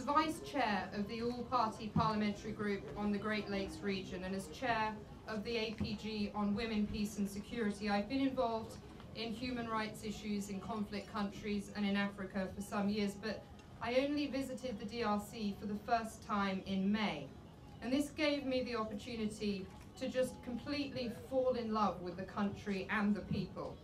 Vice Chair of the All-Party Parliamentary Group on the Great Lakes region and as Chair of the APG on Women, Peace and Security, I've been involved in human rights issues in conflict countries and in Africa for some years, but I only visited the DRC for the first time in May. And this gave me the opportunity to just completely fall in love with the country and the people.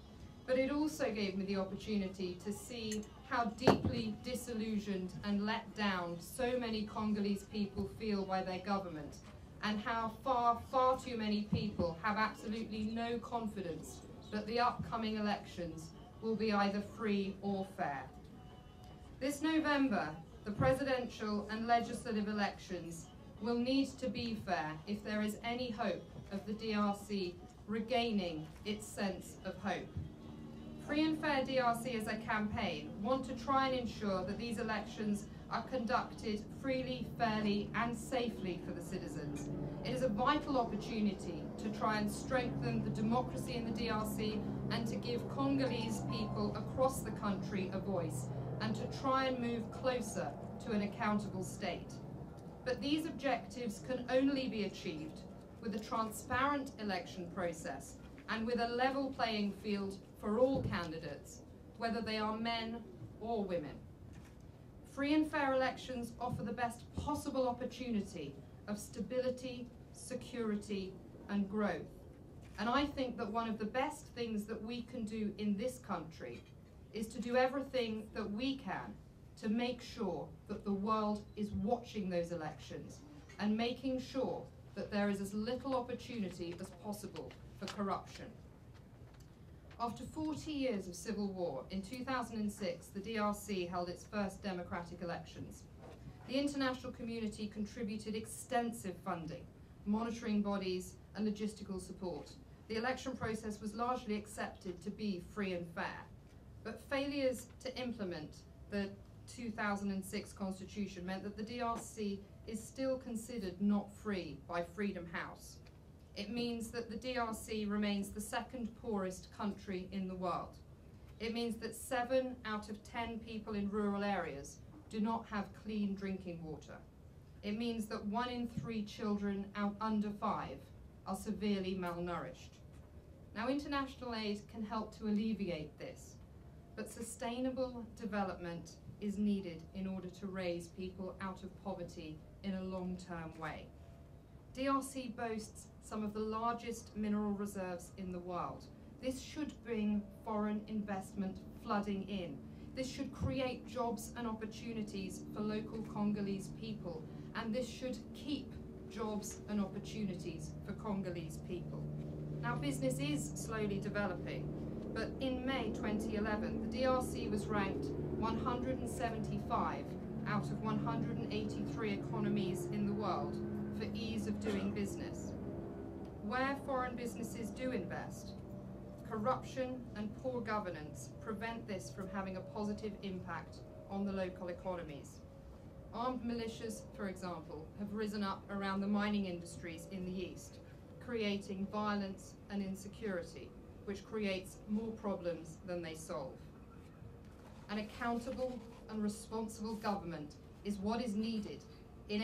But it also gave me the opportunity to see how deeply disillusioned and let down so many Congolese people feel by their government, and how far too many people have absolutely no confidence that the upcoming elections will be either free or fair. This November, the presidential and legislative elections will need to be fair if there is any hope of the DRC regaining its sense of hope. Free and Fair DRC as a campaign want to try and ensure that these elections are conducted freely, fairly and safely for the citizens. It is a vital opportunity to try and strengthen the democracy in the DRC and to give Congolese people across the country a voice and to try and move closer to an accountable state. But these objectives can only be achieved with a transparent election process and with a level playing field for all candidates, whether they are men or women. Free and fair elections offer the best possible opportunity of stability, security, and growth. And I think that one of the best things that we can do in this country is to do everything that we can to make sure that the world is watching those elections and making sure that there is as little opportunity as possible for corruption. After 40 years of civil war, in 2006, the DRC held its first democratic elections. The international community contributed extensive funding, monitoring bodies, and logistical support. The election process was largely accepted to be free and fair, but failures to implement the 2006 constitution meant that the DRC is still considered not free by Freedom House. It means that the DRC remains the second poorest country in the world. It means that 7 out of 10 people in rural areas do not have clean drinking water. It means that 1 in 3 children under 5 are severely malnourished. Now, international aid can help to alleviate this, but sustainable development is needed in order to raise people out of poverty in a long-term way. DRC boasts some of the largest mineral reserves in the world. This should bring foreign investment flooding in. This should create jobs and opportunities for local Congolese people, and this should keep jobs and opportunities for Congolese people. Now, business is slowly developing, but in May 2011, the DRC was ranked 175 out of 183 economies in the world for ease of doing business. Where foreign businesses do invest, corruption and poor governance prevent this from having a positive impact on the local economies. Armed militias, for example, have risen up around the mining industries in the east, creating violence and insecurity, which creates more problems than they solve. An accountable and responsible government is what is needed in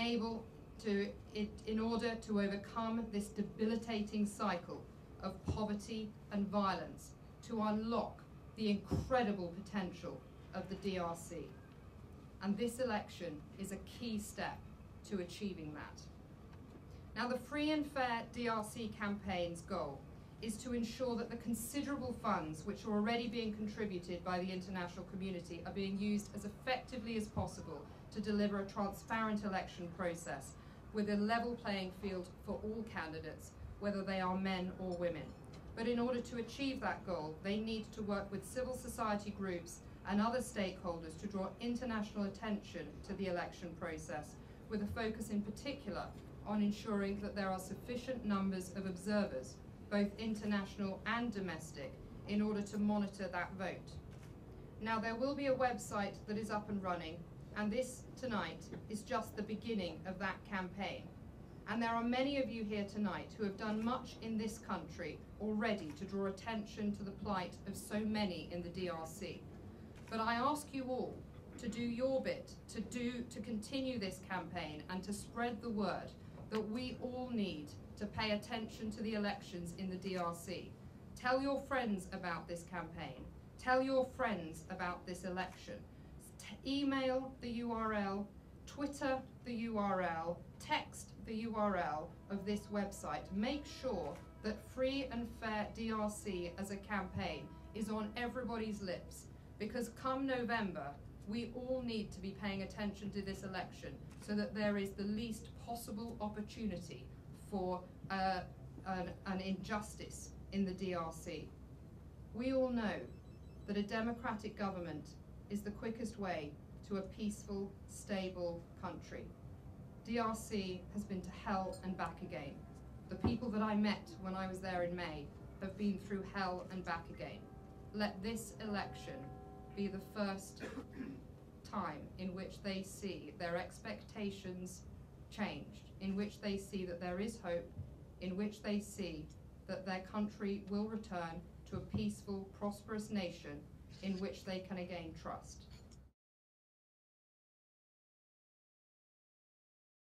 order to overcome this debilitating cycle of poverty and violence, to unlock the incredible potential of the DRC. And this election is a key step to achieving that. Now, the Free and Fair DRC campaign's goal is to ensure that the considerable funds which are already being contributed by the international community are being used as effectively as possible to deliver a transparent election process with a level playing field for all candidates, whether they are men or women. But in order to achieve that goal, they need to work with civil society groups and other stakeholders to draw international attention to the election process, with a focus in particular on ensuring that there are sufficient numbers of observers, both international and domestic, in order to monitor that vote. Now, there will be a website that is up and running, and this tonight is just the beginning of that campaign. And there are many of you here tonight who have done much in this country already to draw attention to the plight of so many in the DRC. But I ask you all to do your bit, to continue this campaign and to spread the word that we all need to pay attention to the elections in the DRC. Tell your friends about this campaign. Tell your friends about this election. Email the URL, Twitter the URL, text the URL of this website. Make sure that Free and Fair DRC as a campaign is on everybody's lips, because come November, we all need to be paying attention to this election so that there is the least possible opportunity for an injustice in the DRC. We all know that a democratic government is the quickest way to a peaceful, stable country. DRC has been to hell and back again. The people that I met when I was there in May have been through hell and back again. Let this election be the first time in which they see their expectations changed, in which they see that there is hope, in which they see that their country will return to a peaceful, prosperous nation in which they can again trust.